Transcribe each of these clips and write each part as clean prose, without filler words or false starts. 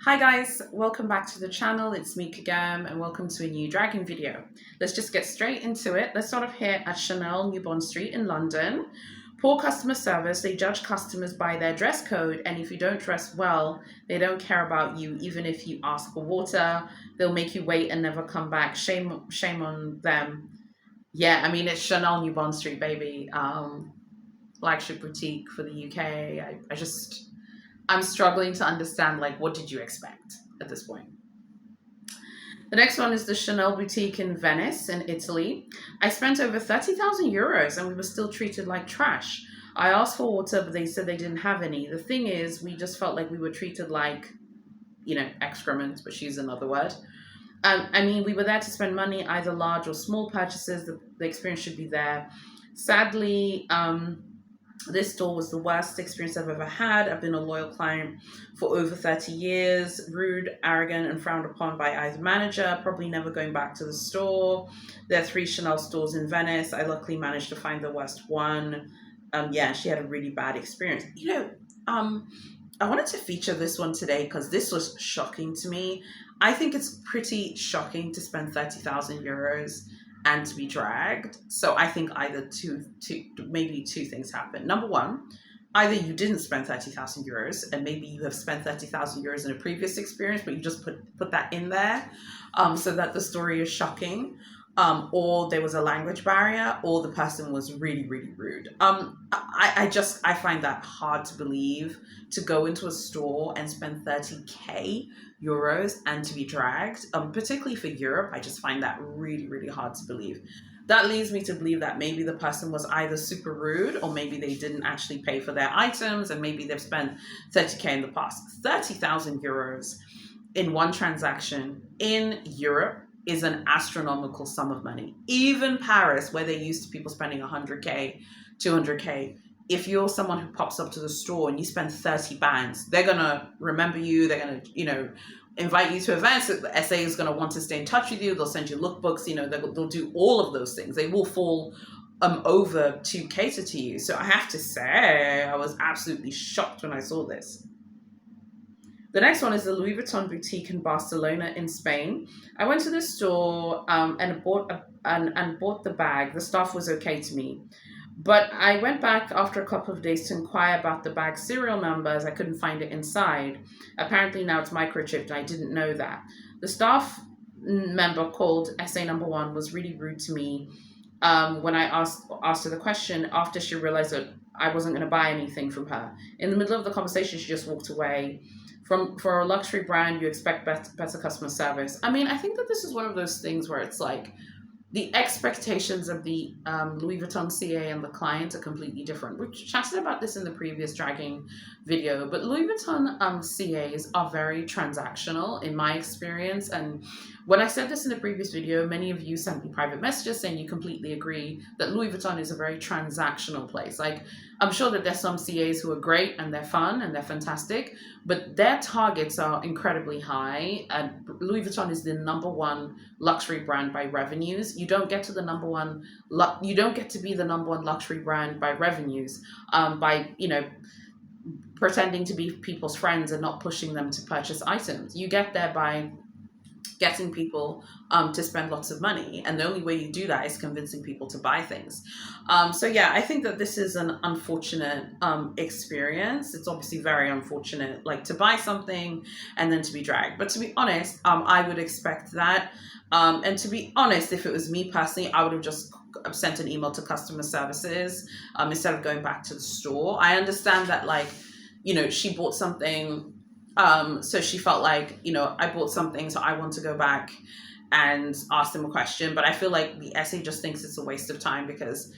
Hi guys, welcome back to the channel. It's me again and welcome to a new dragging video. Let's just get straight into it. Let's start off here at Chanel New Bond Street in London. Poor customer service. They judge customers by their dress code, and if you don't dress well, they don't care about you. Even if you ask for water, they'll make you wait and never come back. Shame on them. Yeah, I mean, it's Chanel New Bond Street, baby. Flagship boutique for the UK. I'm struggling to understand, like, what did you expect at this point? The next one is the Chanel boutique in Venice in Italy. I spent over 30,000 euros and we were still treated like trash. I asked for water, but they said they didn't have any. The thing is, we just felt like we were treated like, excrement, but she's another word. I mean, we were there to spend money, either large or small purchases. The experience should be there. Sadly, this store was the worst experience I've ever had. I've been a loyal client for over 30 years. Rude, arrogant, and frowned upon by either manager. Probably never going back to the store. There are 3 Chanel stores in Venice. I luckily managed to find the worst one. Yeah, she had a really bad experience. I wanted to feature this one today because this was shocking to me. I think it's pretty shocking to spend 30,000 euros and to be dragged. So I think either maybe two things happen. Number one, either you didn't spend 30,000 euros and maybe you have spent 30,000 euros in a previous experience, but you just put that in there so that the story is shocking. Or there was a language barrier, or the person was really, really rude. I find that hard to believe, to go into a store and spend 30k euros and to be dragged, particularly for Europe. I just find that really, really hard to believe. That leads me to believe that maybe the person was either super rude or maybe they didn't actually pay for their items and maybe they've spent 30k in the past. 30,000 euros in one transaction in Europe is an astronomical sum of money. Even Paris, where they're used to people spending 100k, 200k, if you're someone who pops up to the store and you spend 30 bands, they're gonna remember you, they're gonna, invite you to events. The SA is gonna want to stay in touch with you, they'll send you lookbooks, they'll do all of those things. They will fall over to cater to you. So I have to say, I was absolutely shocked when I saw this. The next one is the Louis Vuitton boutique in Barcelona in Spain. I went to the store and bought the bag. The staff was okay to me. But I went back after a couple of days to inquire about the bag's serial number as I couldn't find it inside. Apparently now it's microchipped and I didn't know that. The staff member called SA number 1 was really rude to me when I asked her the question after she realized that I wasn't going to buy anything from her. In the middle of the conversation, she just walked away. For a luxury brand, you expect better customer service. I mean, I think that this is one of those things where it's like the expectations of the Louis Vuitton CA and the client are completely different. We chatted about this in the previous dragging video, but Louis Vuitton CAs are very transactional in my experience. And when I said this in the previous video, many of you sent me private messages saying you completely agree that Louis Vuitton is a very transactional place. Like, I'm sure that there's some CAs who are great and they're fun and they're fantastic, but their targets are incredibly high. And Louis Vuitton is the number 1 luxury brand by revenues. You don't get to the number 1. You don't get to be the number 1 luxury brand by revenues by pretending to be people's friends and not pushing them to purchase items. You get there by getting people to spend lots of money, and the only way you do that is convincing people to buy things. So yeah, I think that this is an unfortunate experience. It's obviously very unfortunate, like, to buy something and then to be dragged. But to be honest, I would expect that. And to be honest, if it was me personally, I would have just sent an email to customer services instead of going back to the store. I understand that, like, she bought something. So she felt like, I bought something, so I want to go back and ask them a question. But I feel like the SA just thinks it's a waste of time because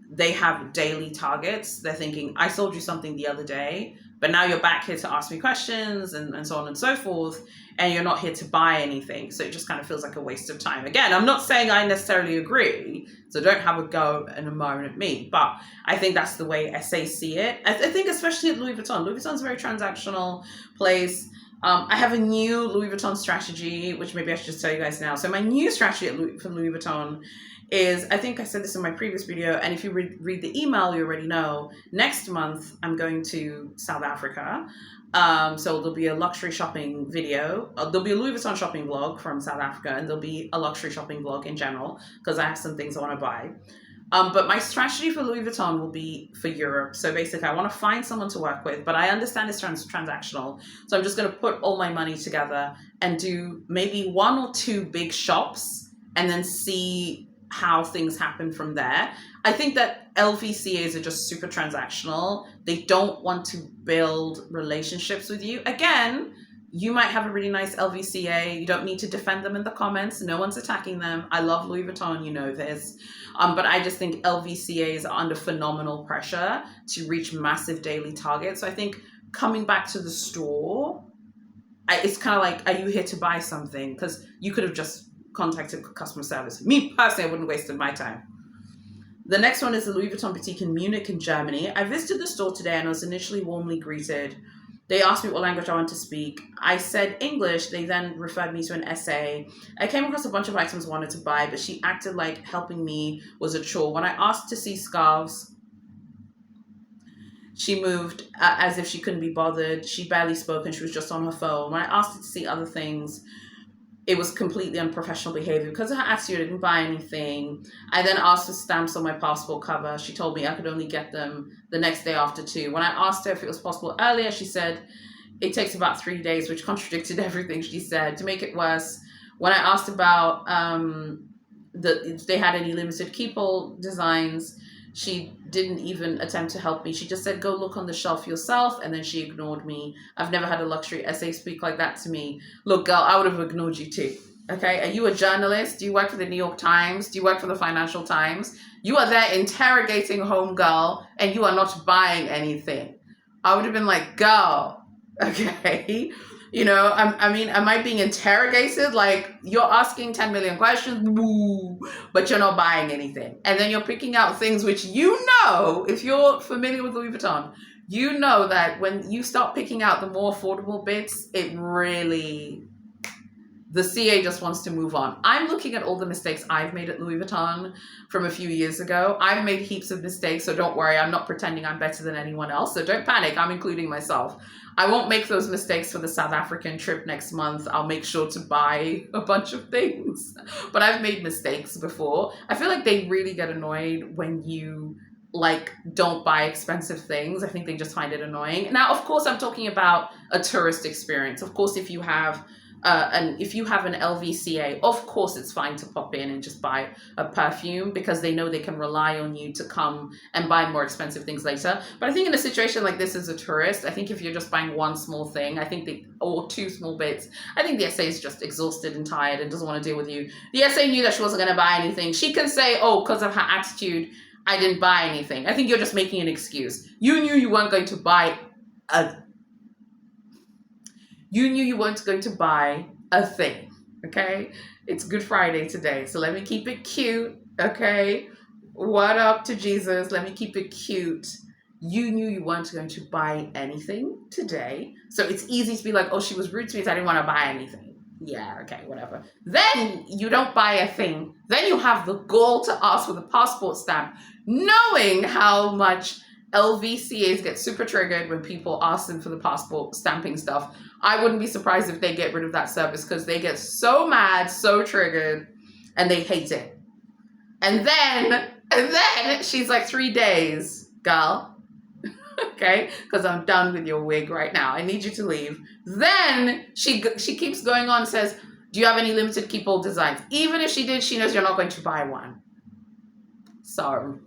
they have daily targets. They're thinking, I sold you something the other day, but now you're back here to ask me questions and so on and so forth, and you're not here to buy anything. So it just kind of feels like a waste of time. Again, I'm not saying I necessarily agree, so don't have a go and a moan at me, but I think that's the way SA see it. I think especially at Louis Vuitton. Louis Vuitton's a very transactional place. I have a new Louis Vuitton strategy, which maybe I should just tell you guys now. So my new strategy for Louis Vuitton is, I think I said this in my previous video, and if you read the email, you already know, next month I'm going to South Africa. So there'll be a luxury shopping video. There'll be a Louis Vuitton shopping vlog from South Africa, and there'll be a luxury shopping vlog in general, because I have some things I want to buy. But my strategy for Louis Vuitton will be for Europe. So basically, I want to find someone to work with, but I understand it's transactional. So I'm just going to put all my money together and do maybe 1 or 2 big shops and then see how things happen from there. I think that LVCAs are just super transactional. They don't want to build relationships with you. Again, you might have a really nice LVCA. You don't need to defend them in the comments. No one's attacking them. I love Louis Vuitton, you know this. But I just think LVCAs are under phenomenal pressure to reach massive daily targets. So I think coming back to the store, it's kind of like, are you here to buy something? Because you could have just contacted customer service. Me personally, I wouldn't have wasted my time. The next one is the Louis Vuitton boutique in Munich in Germany. I visited the store today and I was initially warmly greeted. They asked me what language I want to speak. I said English. They then referred me to an essay. I came across a bunch of items I wanted to buy, but she acted like helping me was a chore. When I asked to see scarves, she moved as if she couldn't be bothered. She barely spoke and she was just on her phone. When I asked her to see other things, it was completely unprofessional behavior. Because of her attitude, I didn't buy anything. I then asked for stamps on my passport cover. She told me I could only get them the next day after 2. When I asked her if it was possible earlier, she said it takes about 3 days, which contradicted everything she said. To make it worse, when I asked about if they had any limited keepall designs, she didn't even attempt to help me. She just said, go look on the shelf yourself, and then she ignored me. I've never had a luxury essay speak like that to me. Look, girl, I would have ignored you too. Okay, are you a journalist? Do you work for the New York Times? Do you work for the Financial Times? You are there interrogating home girl, and you are not buying anything. I would have been like, girl, okay. You know, I mean, am I being interrogated? Like, you're asking 10 million questions, woo, but you're not buying anything. And then you're picking out things which you know, if you're familiar with Louis Vuitton, you know that when you start picking out the more affordable bits, it really, the CA just wants to move on. I'm looking at all the mistakes I've made at Louis Vuitton from a few years ago. I've made heaps of mistakes, so don't worry. I'm not pretending I'm better than anyone else, so don't panic. I'm including myself. I won't make those mistakes for the South African trip next month. I'll make sure to buy a bunch of things. But I've made mistakes before. I feel like they really get annoyed when you don't buy expensive things. I think they just find it annoying. Now, of course, I'm talking about a tourist experience. Of course, if you have an LVCA, of course it's fine to pop in and just buy a perfume because they know they can rely on you to come and buy more expensive things later. But I think in a situation like this as a tourist, I think if you're just buying one small thing, or 2 small bits, I think the SA is just exhausted and tired and doesn't want to deal with you. The SA knew that she wasn't going to buy anything. She can say, oh, because of her attitude, I didn't buy anything. I think you're just making an excuse. You knew you weren't going to buy a thing, okay? It's Good Friday today, so let me keep it cute, okay? What up to Jesus? Let me keep it cute. You knew you weren't going to buy anything today, so it's easy to be like, oh, she was rude to me, so I didn't want to buy anything. Yeah, okay, whatever. Then you don't buy a thing. Then you have the gall to ask for the passport stamp, knowing how much LVCAs get super triggered when people ask them for the passport stamping stuff. I wouldn't be surprised if they get rid of that service because they get so mad, so triggered, and they hate it. And then she's like, 3 days, girl. Okay, because I'm done with your wig right now. I need you to leave. Then she keeps going on and says, do you have any limited keepall designs? Even if she did, she knows you're not going to buy one. Sorry.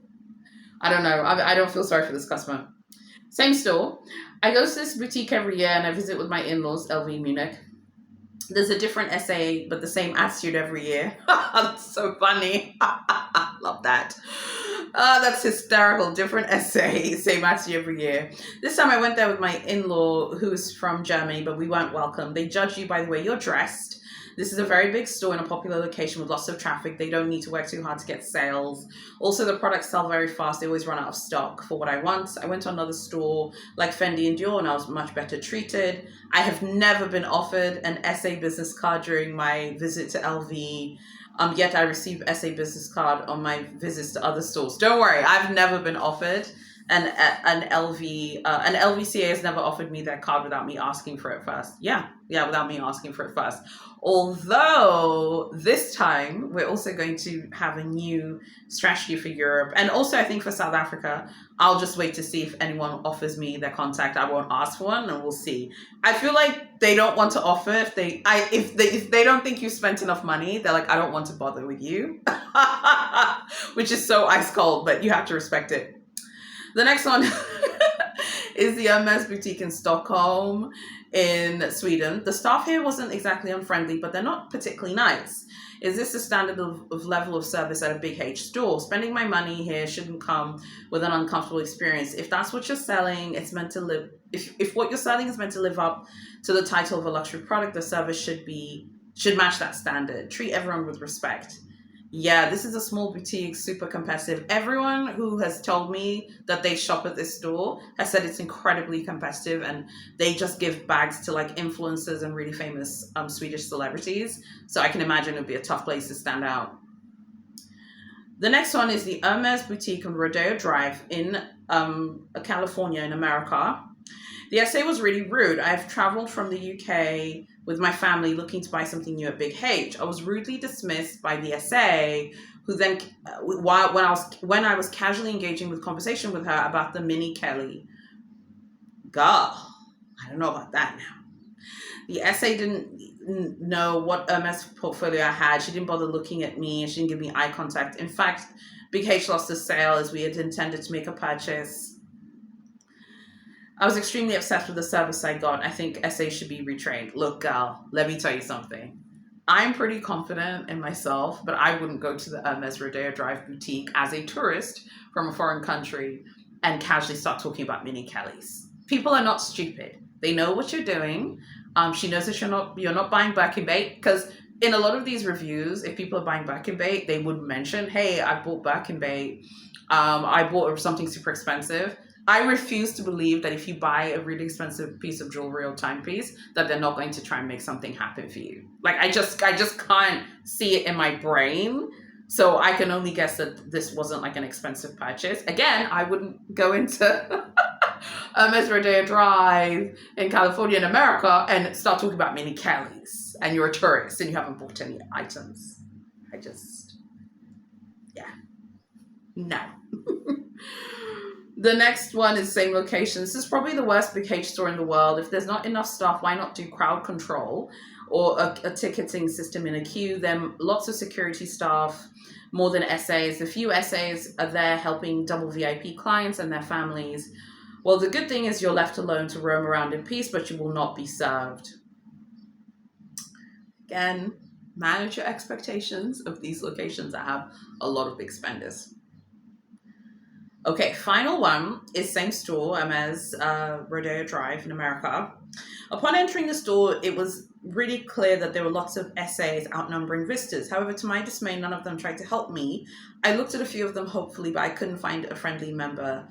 I don't know. I don't feel sorry for this customer. Same store. I go to this boutique every year and I visit with my in-laws, LV Munich. There's a different SA, but the same attitude every year. That's so funny. Love that. Oh, that's hysterical. Different essay, same attitude every year. This time I went there with my in-law, who's from Germany, but we weren't welcome. They judge you by the way you're dressed. This is a very big store in a popular location with lots of traffic. They don't need to work too hard to get sales. Also, the products sell very fast. They always run out of stock for what I want. I went to another store like Fendi and Dior, and I was much better treated. I have never been offered an SA business card during my visit to LV. Yet I receive SA business card on my visits to other stores. Don't worry, I've never been offered an LVCA has never offered me their card without me asking for it first. Yeah, without me asking for it first. Although this time we're also going to have a new strategy for Europe, and also I think for South Africa. I'll just wait to see if anyone offers me their contact. I won't ask for one, and we'll see. I feel like they don't want to offer if they don't think you spent enough money. They're like, I don't want to bother with you, which is so ice cold, but you have to respect it. The next one is the Hermes boutique in Stockholm in Sweden. The staff here wasn't exactly unfriendly, but they're not particularly nice. Is this the standard of level of service at a big H store? Spending my money here shouldn't come with an uncomfortable experience. If that's what you're selling, it's meant to live. If what you're selling is meant to live up to the title of a luxury product, the service should match that standard. Treat everyone with respect. Yeah, this is a small boutique, super competitive. Everyone who has told me that they shop at this store has said it's incredibly competitive, and they just give bags to like influencers and really famous Swedish celebrities. So I can imagine it would be a tough place to stand out. The next one is the Hermes boutique on Rodeo Drive in California in America. The SA was really rude. I've traveled from the UK with my family looking to buy something new at Big H. I was rudely dismissed by the SA, who then, when I was casually engaging with conversation with her about the mini Kelly. Girl, I don't know about that now. The SA didn't know what Hermes portfolio I had. She didn't bother looking at me, and she didn't give me eye contact. In fact, Big H lost the sale as we had intended to make a purchase. I was extremely obsessed with the service I got. I think SA should be retrained. Look, girl, let me tell you something. I'm pretty confident in myself, but I wouldn't go to the Hermes Rodeo Drive boutique as a tourist from a foreign country and casually start talking about mini Kellys. People are not stupid. They know what you're doing. She knows that you're not buying Birkin bait, because in a lot of these reviews, if people are buying Birkin bait, they would mention, hey, I bought Birkin bait. I bought something super expensive. I refuse to believe that if you buy a really expensive piece of jewelry or timepiece, that they're not going to try and make something happen for you. Like, I just can't see it in my brain. So I can only guess that this wasn't like an expensive purchase. Again, I wouldn't go into Hermes Rodeo Drive in California in America and start talking about mini Kellys and you're a tourist and you haven't bought any items. No. The next one is same location. This is probably the worst Big H store in the world. If there's not enough staff, why not do crowd control or a ticketing system in a queue? Then lots of security staff, more than SAs. A few SAs are there helping double VIP clients and their families. Well, the good thing is you're left alone to roam around in peace, but you will not be served. Again, manage your expectations of these locations that have a lot of big spenders. Okay, final one is same store, Hermes Rodeo Drive in America. Upon entering the store, it was really clear that there were lots of SAs outnumbering visitors. However, to my dismay, none of them tried to help me. I looked at a few of them hopefully, but I couldn't find a friendly member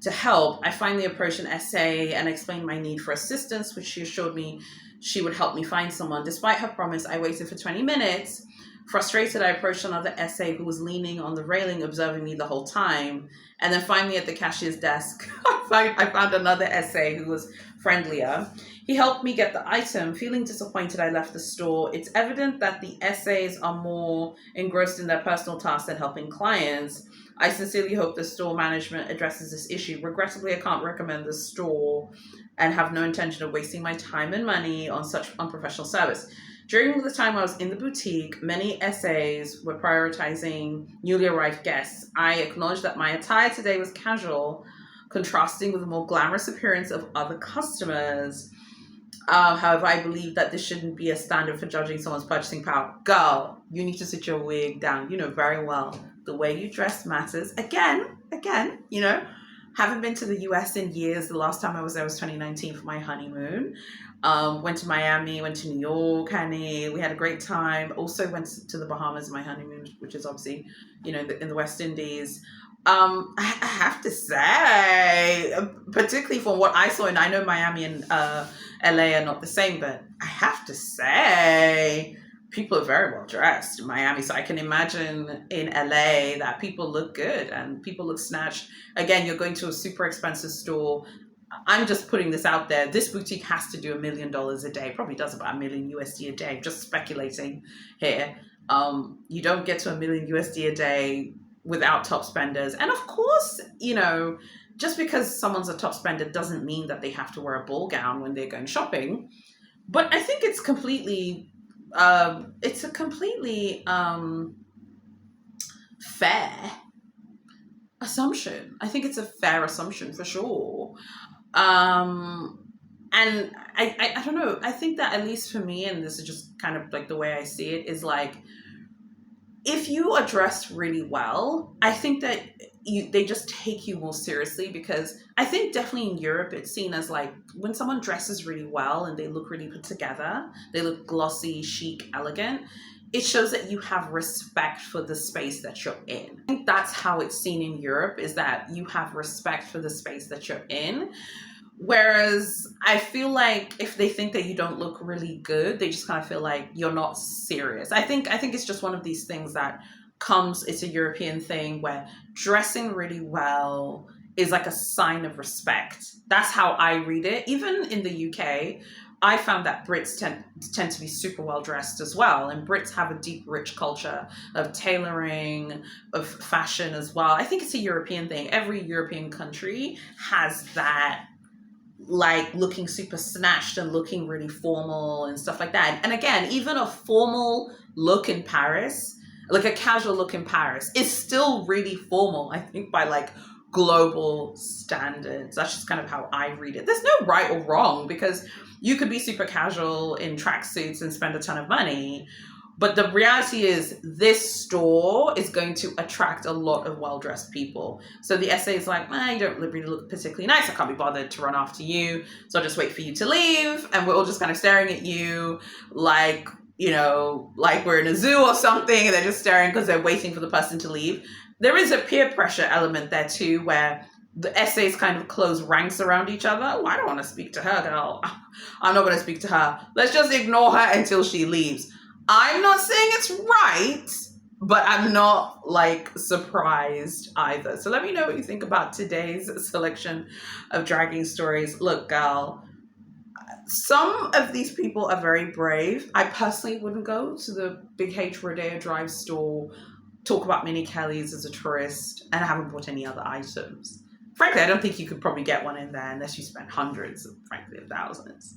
to help. I finally approached an SA and explained my need for assistance, which she assured me she would help me find someone. Despite her promise, I waited for 20 minutes. Frustrated, I approached another SA who was leaning on the railing, observing me the whole time. And then finally at the cashier's desk, I found another SA who was friendlier. He helped me get the item. Feeling disappointed, I left the store. It's evident that the SAs are more engrossed in their personal tasks than helping clients. I sincerely hope the store management addresses this issue. Regrettably, I can't recommend the store and have no intention of wasting my time and money on such unprofessional service. During the time I was in the boutique, many SAs were prioritizing newly arrived guests. I acknowledge that my attire today was casual, contrasting with the more glamorous appearance of other customers. However, I believe that this shouldn't be a standard for judging someone's purchasing power. Girl, you need to sit your wig down. You know very well the way you dress matters. Again, you know, haven't been to the US in years. The last time I was there was 2019 for my honeymoon. Went to Miami, went to New York, honey. We had a great time. Also went to the Bahamas in my honeymoon, which is obviously, you know, in the West Indies. I have to say, particularly from what I saw, and I know Miami and LA are not the same, but I have to say, people are very well dressed in Miami. So I can imagine in LA that people look good and people look snatched. Again, you're going to a super expensive store. I'm just putting this out there. This boutique has to do $1 million a day. Probably does about $1 million USD a day. Just speculating here. You don't get to $1 million USD a day without top spenders. And of course, you know, just because someone's a top spender doesn't mean that they have to wear a ball gown when they're going shopping. But I think it's a completely fair assumption. I think it's a fair assumption for sure. And I don't know. I think that at least for me, and this is just kind of like the way I see it, is like, if you are dressed really well, I think that they just take you more seriously, because I think definitely in Europe it's seen as like when someone dresses really well and they look really put together, they look glossy, chic, elegant, it shows that you have respect for the space that you're in. I think that's how it's seen in Europe, is that you have respect for the space that you're in. Whereas I feel like if they think that you don't look really good, they just kind of feel like you're not serious. I think it's just one of these things that it's a European thing where dressing really well is like a sign of respect. That's how I read it. Even in the UK, I found that Brits tend to be super well dressed as well. And Brits have a deep, rich culture of tailoring, of fashion as well. I think it's a European thing. Every European country has that, like looking super snatched and looking really formal and stuff like that. And again, even a formal look in Paris, like a casual look in Paris, is still really formal, I think, by like global standards. That's just kind of how I read it. There's no right or wrong, because you could be super casual in tracksuits and spend a ton of money. But the reality is this store is going to attract a lot of well-dressed people. So the SA is like, you don't really look particularly nice. I can't be bothered to run after you. So I'll just wait for you to leave. And we're all just kind of staring at you like, you know, like we're in a zoo or something. And they're just staring because they're waiting for the person to leave. There is a peer pressure element there too, where the SAs kind of close ranks around each other. Oh, I don't want to speak to her, girl. I'm not going to speak to her. Let's just ignore her until she leaves. I'm not saying it's right, but I'm not like surprised either. So let me know what you think about today's selection of dragging stories. Look, girl, some of these people are very brave. I personally wouldn't go to the Big H Rodeo Drive store, talk about mini Kellys as a tourist, and I haven't bought any other items. Frankly, I don't think you could probably get one in there unless you spent hundreds, frankly, of thousands.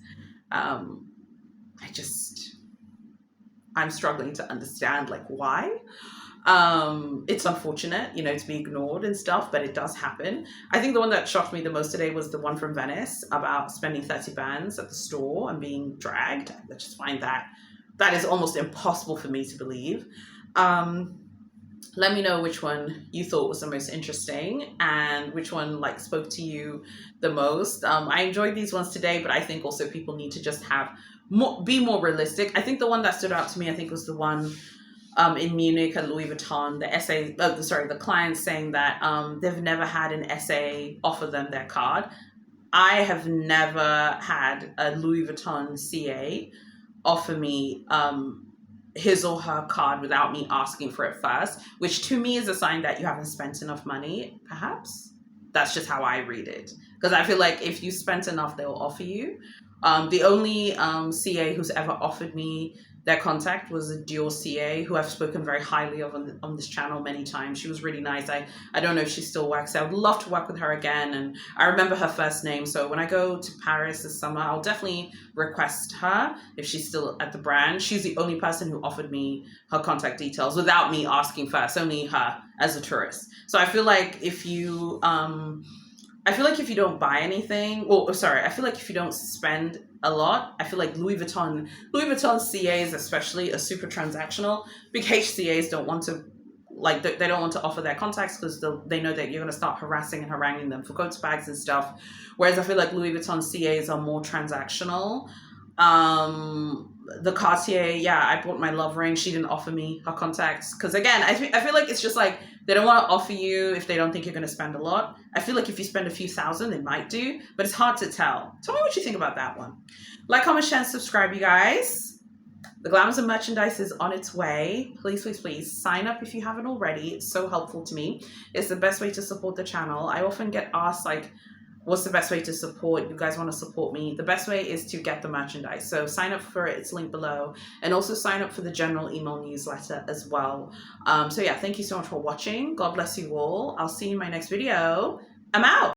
I'm struggling to understand like why. It's unfortunate, you know, to be ignored and stuff, but it does happen. I think the one that shocked me the most today was the one from Venice about spending 30 bands at the store and being dragged. I just find that is almost impossible for me to believe. Let me know which one you thought was the most interesting and which one like spoke to you the most. I enjoyed these ones today, but I think also people need to just be more realistic. I think the one that stood out to me, I think, was the one in Munich at Louis Vuitton. The client saying that they've never had an SA offer them their card. I have never had a Louis Vuitton CA offer me his or her card without me asking for it first, which to me is a sign that you haven't spent enough money, perhaps. That's just how I read it. Because I feel like if you spent enough, they'll offer you. The only CA who's ever offered me their contact was a Dior CA who I've spoken very highly of on this channel many times. She was really nice. I don't know if she still works. I would love to work with her again. And I remember her first name. So when I go to Paris this summer, I'll definitely request her if she's still at the brand. She's the only person who offered me her contact details without me asking first, only her as a tourist. So I feel like if you don't buy anything, I feel like if you don't spend a lot, I feel like Louis Vuitton CAs especially are super transactional. Big H CAs don't want to like they don't want to offer their contacts because they know that you're going to start harassing and haranguing them for coats, bags, and stuff. Whereas I feel like Louis Vuitton CAs are more transactional. The Cartier, yeah, I bought my love ring. She didn't offer me her contacts because, again, I feel like it's just like they don't want to offer you if they don't think you're going to spend a lot. I feel like if you spend a few thousand, they might do, but it's hard to tell. Tell me what you think about that one. Like, comment, share, and subscribe, you guys. The Glamours and merchandise is on its way. Please, please, please sign up if you haven't already. It's so helpful to me. It's the best way to support the channel. I often get asked, like, what's the best way to support? You guys want to support me? The best way is to get the merchandise. So sign up for it. It's linked below. And also sign up for the general email newsletter as well. So yeah, thank you so much for watching. God bless you all. I'll see you in my next video. I'm out.